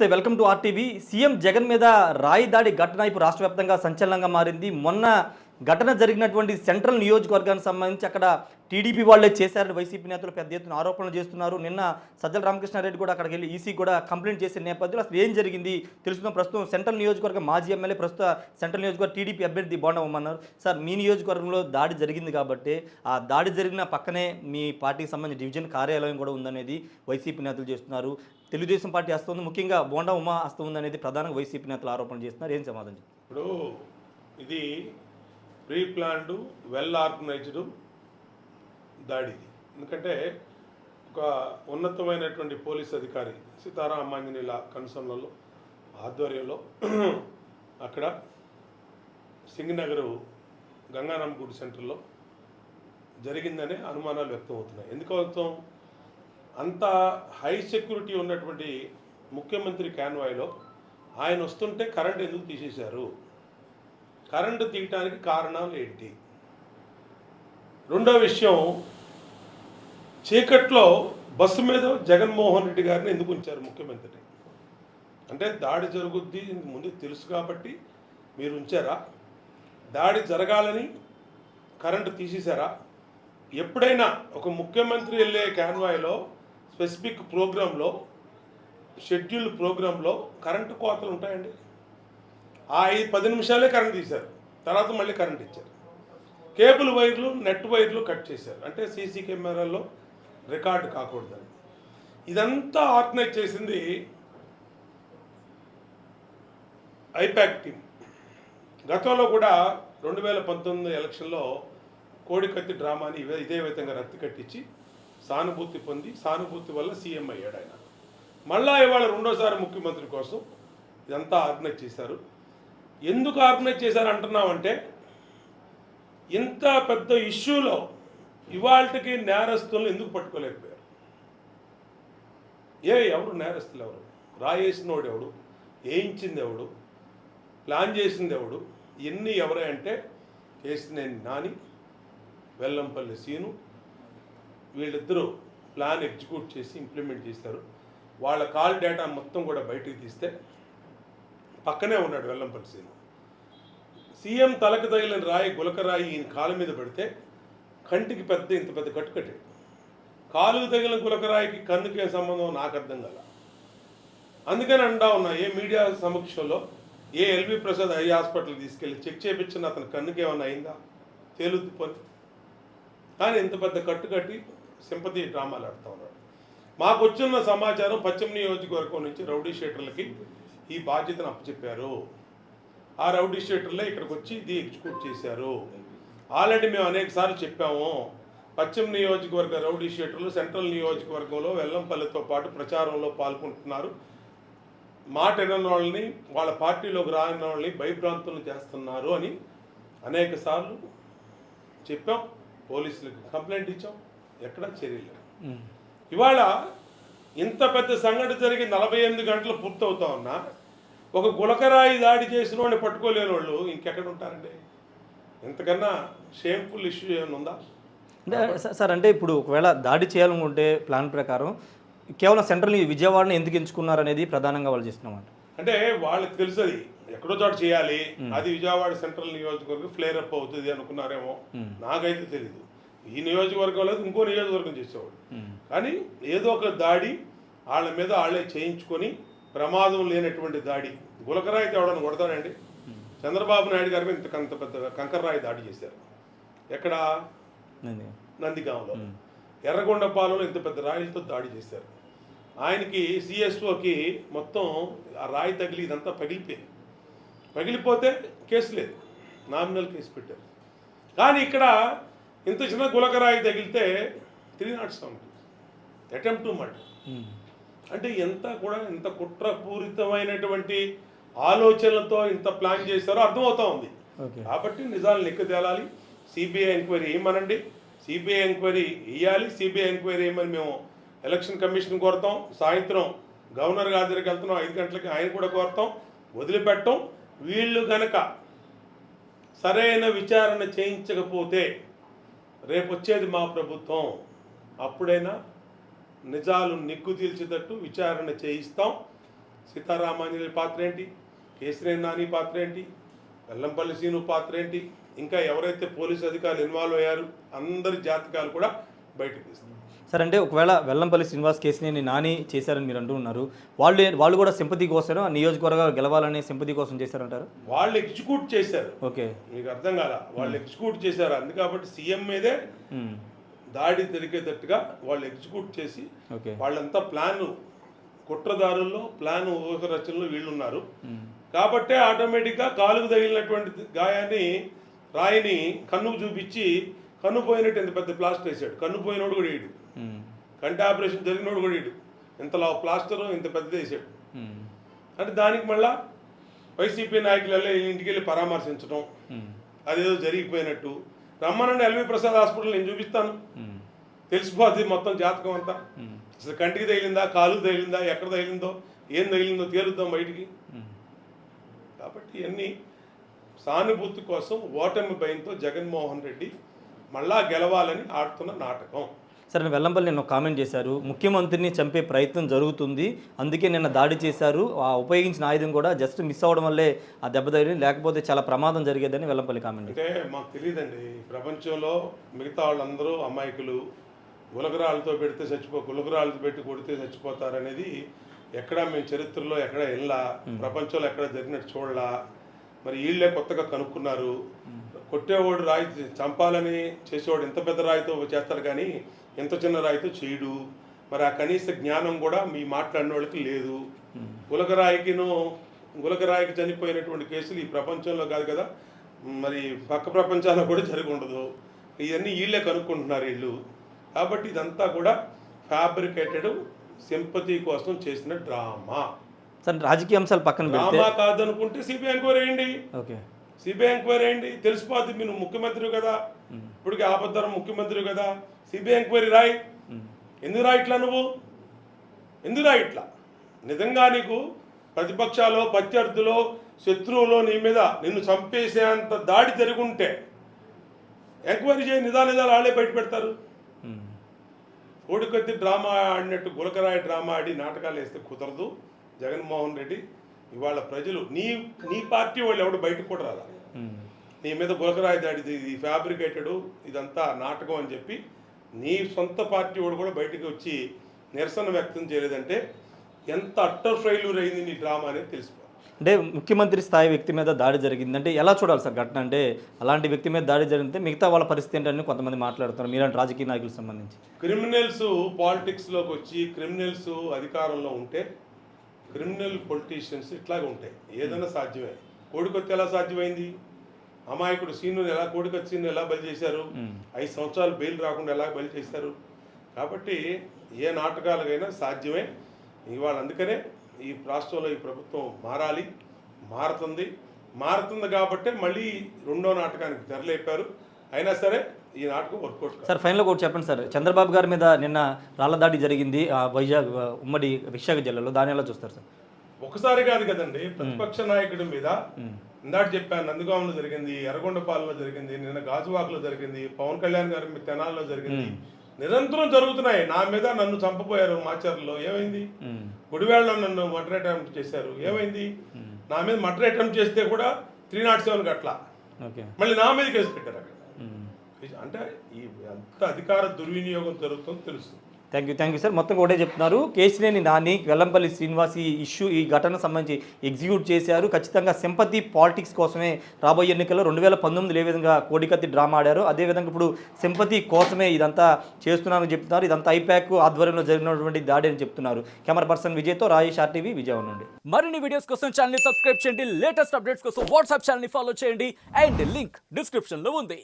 నమస్తే, welcome to RTV. CM Jagan మీద రాయి దాడి ఘటన ఇప్పుడు రాష్ట్ర వ్యాప్తంగా సంచలనంగా మారింది. మొన్న ఘటన జరిగినటువంటి సెంట్రల్ నియోజకవర్గానికి సంబంధించి అక్కడ టీడీపీ వాళ్ళే చేశారని వైసీపీ నేతలు పెద్ద ఎత్తున ఆరోపణలు చేస్తున్నారు. నిన్న సజ్జల రామకృష్ణారెడ్డి కూడా అక్కడికి వెళ్ళి ఈసీ కూడా కంప్లైంట్ చేసిన నేపథ్యంలో అసలు ఏం జరిగింది తెలుసుకున్న ప్రస్తుతం సెంట్రల్ నియోజకవర్గం మాజీ ఎమ్మెల్యే, ప్రస్తుత సెంట్రల్ నియోజకవర్గ టీడీపీ అభ్యర్థి బోండా ఉమ్మన్నారు. సార్, మీ నియోజకవర్గంలో దాడి జరిగింది కాబట్టి ఆ దాడి జరిగిన పక్కనే మీ పార్టీకి సంబంధించిన డివిజన్ కార్యాలయం కూడా ఉందనేది వైసీపీ నేతలు చేస్తున్నారు. తెలుగుదేశం పార్టీ వస్తుంది, ముఖ్యంగా బోండా ఉమ్మ వస్తుంది అనేది ప్రధానంగా వైసీపీ నేతలు ఆరోపణ చేస్తున్నారు. ఏం సమాధానం? ఇప్పుడు ఇది ప్రీ ప్లాన్డ్, వెల్ ఆర్గనైజ్డ్ దాడి. ఎందుకంటే ఒక ఉన్నతమైనటువంటి పోలీస్ అధికారి సీతారామాంజనేయుల కన్సర్న్లలో ఆధ్వర్యంలో అక్కడ సింగనగర్ గంగారాం గుడి సెంటర్లో జరిగిందనే అనుమానాలు వ్యక్తం అవుతున్నాయి. ఎందుకు అవుతాం? అంత హై సెక్యూరిటీ ఉన్నటువంటి ముఖ్యమంత్రి కాన్వాయ్లో ఆయన వస్తుంటే కరెంట్ ఎందుకు తీసేశారు? కరెంటు తీయటానికి కారణాలు ఏంటి? రెండో విషయం, చీకట్లో బస్సు మీద జగన్మోహన్ రెడ్డి గారిని ఎందుకు ఉంచారు ముఖ్యమంత్రిని? అంటే దాడి జరుగుద్ది ముందు తెలుసు కాబట్టి మీరు ఉంచారా? దాడి జరగాలని కరెంటు తీసేశారా? ఎప్పుడైనా ఒక ముఖ్యమంత్రి వెళ్ళే కాన్వాయ్లో స్పెసిఫిక్ ప్రోగ్రాంలో, షెడ్యూల్ ప్రోగ్రాంలో కరెంటు కోతలు ఉంటాయండి. ఆ 10 నిమిషాలే కరెంట్ తీశారు, తర్వాత మళ్ళీ కరెంట్ ఇచ్చారు. కేబుల్ వైర్లు, నెట్ వైర్లు కట్ చేశారు, అంటే సీసీ కెమెరాల్లో రికార్డు కాకూడదని. ఇదంతా ఆర్గనైజ్ చేసింది ఐపాక్ టీం. గతంలో కూడా 2019 ఎలక్షన్లో కోడికత్తి డ్రామాని ఇదే విధంగా రద్దు కట్టించి సానుభూతి పొంది, సానుభూతి వల్ల సీఎం అయ్యాడు ఆయన. మళ్ళా ఇవాళ రెండోసారి ముఖ్యమంత్రి కోసం ఇదంతా ఆర్గనైజ్ చేశారు. ఎందుకు ఆర్గనైజ్ చేశారు అంటున్నామంటే, ఇంత పెద్ద ఇష్యూలో ఇవాళకి నేరస్తులను ఎందుకు పట్టుకోలేకపోయారు? ఎవరు నేరస్తులు? ఎవరు? రాయేసినోడు ఎవడు? వేయించింది ఎవడు? ప్లాన్ చేసింది ఎవడు? ఇవన్నీ ఎవరే అంటే కేసినేని నాని, వెల్లంపల్లి సీను, వీళ్ళిద్దరూ ప్లాన్ ఎగ్జిక్యూట్ చేసి ఇంప్లిమెంట్ చేశారు. వాళ్ళ కాల్ డేటా మొత్తం కూడా బయటికి తీస్తే పక్కనే ఉన్నాడు వెల్లంపల్లి సీను. సీఎం తలకు తగిలిన రాయి, గులకరాయి ఈయన కాలు మీద పెడితే కంటికి ఇంత పెద్ద కట్టు కట్టాడు. కాలుకు తగిలిన గులకరాయికి కన్నుకి ఏ సంబంధం నాకు అర్థం కాల. అందుకని అంటా ఉన్నా, ఏ మీడియా సమక్షంలో ఎల్వి ప్రసాద్ ఐ హాస్పిటల్ తీసుకెళ్ళి చెక్ చేయించిన అతని కన్నుకి ఏమైనా అయిందా? తేలుద్ది పని. కానీ ఇంత పెద్ద కట్టు కట్టి సింపతి డ్రామాలు ఆడుతూ ఉన్నాడు. మాకు వచ్చిన సమాచారం, పశ్చిమ నియోజకవర్గం నుంచి రౌడీ షీటర్లకి ఈ బాధ్యతను అప్పచెప్పారు. ఆ రౌడీ షీటర్లే ఇక్కడికి వచ్చి ఇది ఎగ్జిక్యూట్ చేశారు. ఆల్రెడీ మేము అనేక సార్లు చెప్పాము, పశ్చిమ నియోజకవర్గ రౌడీ షీటర్లు సెంట్రల్ నియోజకవర్గంలో వెల్లంపల్లితో పాటు ప్రచారంలో పాల్గొంటున్నారు. మాట వినని వాళ్ళని, వాళ్ళ పార్టీలోకి రాని వాళ్ళని భయభ్రాంతులను చేస్తున్నారు అని అనేక సార్లు చెప్పాం. పోలీసులకు కంప్లైంట్ ఇచ్చాం, ఎక్కడా చర్యలు. ఇవాళ ఇంత పెద్ద సంఘటన జరిగి 48 గంటలు పూర్తవుతా ఉన్నా ఒక గులకరాయి దాడి చేసిన వాడిని పట్టుకోలేని వాళ్ళు ఇంకెక్కడ ఉంటారండి? ఇంతకన్నా షేమ్ఫుల్ ఇష్యూ ఏమైనా ఉందా? సార్, అంటే ఇప్పుడు ఒకవేళ దాడి చేయాలనుకుంటే ప్లాన్ ప్రకారం కేవలం సెంట్రల్ విజయవాడని ఎందుకు ఎంచుకున్నారు అనేది ప్రధానంగా వాళ్ళు చేస్తున్నామంట. అంటే వాళ్ళకి తెలుసు అది ఎక్కడో చోట చేయాలి, అది విజయవాడ సెంట్రల్ నియోజకవర్గం ఫ్లేర్ అప్ అవుతుంది అనుకున్నారేమో, నాకైతే తెలీదు. ఈ నియోజకవర్గం లేదు, ఇంకో నియోజకవర్గం చేసేవాడు. కానీ ఏదో ఒక దాడి వాళ్ళ మీద వాళ్ళే చేయించుకొని, ప్రమాదం లేనటువంటి దాడి. గులకరాయి తేవడానికి కొడతానండి. చంద్రబాబు నాయుడు గారి మీద ఇంత పెద్ద కంకర్రాయి దాడి చేశారు. ఎక్కడ? నందిగాంలో. ఎర్రగొండపాలెంలో ఇంత పెద్ద రాయిలతో దాడి చేశారు. ఆయనకి సిఎస్ఓకి మొత్తం ఆ రాయి తగిలి ఇదంతా పగిలిపోతే కేసు లేదు, నామినల్ కేసు పెట్టారు. కానీ ఇక్కడ ఇంత చిన్న గులకరాయి తగిలితే 307 అటెంప్ట్ టు మర్డర్. అంటే ఇంత కుట్రపూరితమైనటువంటి ఆలోచనలతో ఇంత ప్లాన్ చేశారో అర్థమవుతా ఉంది. కాబట్టి నిజాలను లెక్క తేలాలి. సిబిఐ ఎంక్వైరీ వేయమనండి, సిబిఐ ఎంక్వైరీ వేయాలి. సిబిఐ ఎంక్వైరీ వేయమని మేము ఎలక్షన్ కమిషన్ కోరుతాం. సాయంత్రం గవర్నర్ గారి దగ్గరికి వెళ్తున్నాం 5 గంటలకి, ఆయన కూడా కోరుతాం. వదిలిపెట్టం. వీళ్ళు కనుక సరైన విచారణ చేయించకపోతే రేపు వచ్చేది మా ప్రభుత్వం. అప్పుడైనా నిజాలు నిగ్గు తీల్చేటట్టు విచారణ చేయిస్తాం. సీతారామాంజనేయుల పాత్ర ఏంటి, కేశినేని నాని పాత్ర ఏంటి, వెల్లంపల్లి సీను పాత్ర ఏంటి, ఇంకా ఎవరైతే పోలీసు అధికారులు ఇన్వాల్వ్ అయ్యారు అందరి జాతకాలు కూడా బయటకు తీస్తారు. సార్ అంటే ఒకవేళ వెల్లంపల్లి శ్రీనివాస్ కేసుని నాని చేశారని మీరు అంటూ ఉన్నారు, వాళ్ళు కూడా సింపతి కోసం ఆ నియోజకవర్గాలు గెలవాలనే సింపతి కోసం చేశారంటారు? వాళ్ళు ఎగ్జిక్యూట్ చేశారు. ఓకే, మీకు అర్థం కాదా? వాళ్ళు ఎగ్జిక్యూట్ చేశారు. అందుకే కాబట్టి సీఎం మీదే దాడి జరిగేటట్టుగా వాళ్ళు ఎగ్జిక్యూట్ చేసి వాళ్ళంతా ప్లాన్, కుట్రదారుల్లో ప్లాన్ ఊహ రచనలు వీళ్ళున్నారు. కాబట్టే ఆటోమేటిక్గా కాలుకు తగిలినటువంటి గాయాన్ని రాయిని కన్నుకు చూపించి కన్ను పోయినట్టు ఎంత పెద్ద ప్లాస్టర్ వేసాడు. కన్ను పోయినోడు కూడా వేయడు, కంటి ఆపరేషన్ జరిగినోడు కూడా వేయడు, ఇంతలా ప్లాస్టర్ ఇంత పెద్దది వేసాడు. అంటే దానికి మళ్ళా వైసీపీ నాయకులు ఇంటికి వెళ్ళి పరామర్శించడం, అదేదో జరిగిపోయినట్టు. రమ్మనండి ఎల్వి ప్రసాద్ హాస్పిటల్, నేను చూపిస్తాను, తెలిసిపోతుంది మొత్తం జాతకం అంతా. అసలు కంటికి తగిలిందా, కాలుకు తగిలిందా, ఎక్కడ తగిలిందో, ఏం తగిలిందో తేలుద్దాం బయటికి. కాబట్టి ఇవన్నీ సానుభూతి కోసం ఓటమి భయంతో జగన్మోహన్ రెడ్డి మళ్ళా గెలవాలని ఆడుతున్న నాటకం. సరే, వెల్లంపల్లి నిన్న కామెంట్ చేశారు, ముఖ్యమంత్రిని చంపే ప్రయత్నం జరుగుతుంది, అందుకే నిన్న దాడి చేశారు, ఆ ఉపయోగించిన ఆయుధం కూడా జస్ట్ మిస్ అవ్వడం వల్లే ఆ దెబ్బ తగిలింది, లేకపోతే చాలా ప్రమాదం జరిగేదని వెల్లంపల్లి కామెంట్. అంటే మాకు తెలియదండి, ప్రపంచంలో మిగతా వాళ్ళందరూ అమాయకులు, గులకరాలతో పెడితే గులకరాలతో పెట్టి కొడితే చచ్చిపోతారనేది ఎక్కడా మేము చరిత్రలో ఎక్కడ వెళ్ళా, ప్రపంచంలో ఎక్కడ జరిగినట్టు చూడలా. మరి వీళ్ళే కొత్తగా కనుక్కున్నారు. కొట్టేవాడు రాయి చంపాలని చేసేవాడు ఎంత పెద్ద రాయితో చేస్తారు కానీ ఎంత చిన్న రాయితో చేయడు. మరి ఆ కనీస జ్ఞానం కూడా మీ మాట్లాడిన వాళ్ళకి లేదు. గులకరాయికి చనిపోయినటువంటి కేసులు ఈ ప్రపంచంలో కాదు కదా, మరి పక్క ప్రపంచాల్లో కూడా జరిగి ఉండదు. ఇవన్నీ వీళ్ళే కనుక్కుంటున్నారు వీళ్ళు. కాబట్టి ఇదంతా కూడా ఫ్యాబ్రికేటెడ్ సింపతి కోసం చేసిన డ్రామా. సార్, రాజకీయ అంశాలు పక్కన డ్రామా కాదనుకుంటే సిబిఐ ఎంక్వైరీ వేయండి. ఓకే, సిబిఐ ఎంక్వైరీ వేయండి, తెలిసిపోతుంది. మీరు ముఖ్యమంత్రి కదా, ఇప్పటికి ఆపద్దరం ముఖ్యమంత్రి కదా, సిబిఐ ఎంక్వైరీ రాయి. ఎందుకు రాయిట్లా నువ్వు, ఎందుకు రాయిట్లా? నిజంగా నీకు ప్రతిపక్షాలు, ప్రత్యర్థులు, శత్రువులు నీ మీద నిన్ను చంపేసేంత దాడి జరుగుంటే ఎంక్వైరీ చేయి, నిదాలు వాళ్ళే బయట పెడతారు. కోడికొద్ది డ్రామా ఆడినట్టు గులకరాయి డ్రామా ఆడి నాటకాలు వేస్తే కుదరదు. జగన్మోహన్ రెడ్డి ఇవాళ ప్రజలు నీ పార్టీ వాళ్ళు ఎవడు బయటకు కూడా రాలా, నీ మీద గులకరాయి దాడి ఇది ఫ్యాబ్రికేటెడ్, ఇదంతా నాటకం అని చెప్పి నీ సొంత పార్టీ వాడు కూడా బయటకు వచ్చి నిరసన వ్యక్తం చేయలేదంటే ఎంత అట్టర్ ఫెయిల్యూర్ అయింది నీ డ్రామా అనేది తెలిసిపోతుంది. అంటే ముఖ్యమంత్రి స్థాయి వ్యక్తి మీద దాడి జరిగిందంటే ఎలా చూడాలి సార్ ఘటన? అంటే అలాంటి వ్యక్తి మీద దాడి జరిగితే మిగతా వాళ్ళ పరిస్థితి ఏంటని కొంతమంది మాట్లాడుతున్నారు, మీలాంటి రాజకీయ నాయకులకు సంబంధించి. క్రిమినల్స్ పాలిటిక్స్లోకి వచ్చి క్రిమినల్స్ అధికారంలో ఉంటే క్రిమినల్ పొలిటీషియన్స్ ఇట్లాగే ఉంటాయి, ఏదైనా సాధ్యమే. కోడికొత్తి ఎలా సాధ్యమైంది? అమాయకుడు సీనుని ఎలా, కోడికొత్తి సీను ఎలా బలి చేశారు? 5 సంవత్సరాలు బెయిల్ రాకుండా ఎలా బలి చేశారు? కాబట్టి ఏ నాటకాలకైనా సాధ్యమే. ఇవాళ అందుకనే ఈ రాష్ట్రంలో ఈ ప్రభుత్వం మారుతుంది కాబట్టి మళ్ళీ రెండో నాటకానికి తెరలేపారు. అయినా సరే ఈ నాటకం వర్కౌట్. సార్, ఫైనల్గా ఒకటి చెప్పండి సార్, చంద్రబాబు గారి మీద నిన్న రాళ్ల దాడి జరిగింది వైజాగ్ ఉమ్మడి విశాఖ జిల్లాలో, దాన్ని ఎలా చూస్తారు సార్? ఒకసారి కాదు కదండి, ప్రతిపక్ష నాయకుడి మీద ఇందాక చెప్పాను, నందిగాంలో జరిగింది, ఎర్రగొండపాలెంలో జరిగింది, నిన్న గాజువాకలో జరిగింది, పవన్ కళ్యాణ్ గారి మీద తెనాల్లో జరిగింది, నిరంతరం జరుగుతున్నాయి. నా మీద నన్ను చంపబోయారు మాచర్లో, ఏమైంది? గుడివేళ్ళలో నన్ను మర్డర్ అటెంప్ట్ చేశారు, ఏమైంది? నా మీద మర్డర్ అటెంప్ట్ చేస్తే కూడా 307 గట్ల మళ్ళీ నా మీద కేసు పెట్టారు అక్కడ. అంటే ఈ అంత అధికార దుర్వినియోగం జరుగుతుందో తెలుస్తుంది. Thank you sir. మొత్తం ఒకటే చెప్తున్నారు, కేశినేని నాని, వెల్లంపల్లి శ్రీనివాస్ ఈ ఘటన సంబంధించి ఎగ్జిక్యూట్ చేశారు. ఖచ్చితంగా సింపతి పాలిటిక్స్ కోసమే రాబోయే ఎన్నికల్లో 2019 ఏ విధంగా కోడికత్తి డ్రామా ఆడారు, అదేవిధంగా ఇప్పుడు సింపతి కోసమే ఇదంతా చేస్తున్నారని చెప్తున్నారు. ఇదంతా ఐపాక్ ఆధ్వర్యంలో జరిగినటువంటి దాడి అని చెప్తున్నారు. కెమెరా పర్సన్ విజయ్తో రాజేష్ RTV విజయవాడ నుండి. మరిన్ని వీడియోస్ కోసం ఛానల్ ని సబ్స్క్రైబ్ చేయండి, లేటెస్ట్ అప్డేట్స్ కోసం వాట్సాప్ ఛానల్ ని ఫాలో చేయండి, అండ్ లింక్ డిస్క్రిప్షన్ లో ఉంది.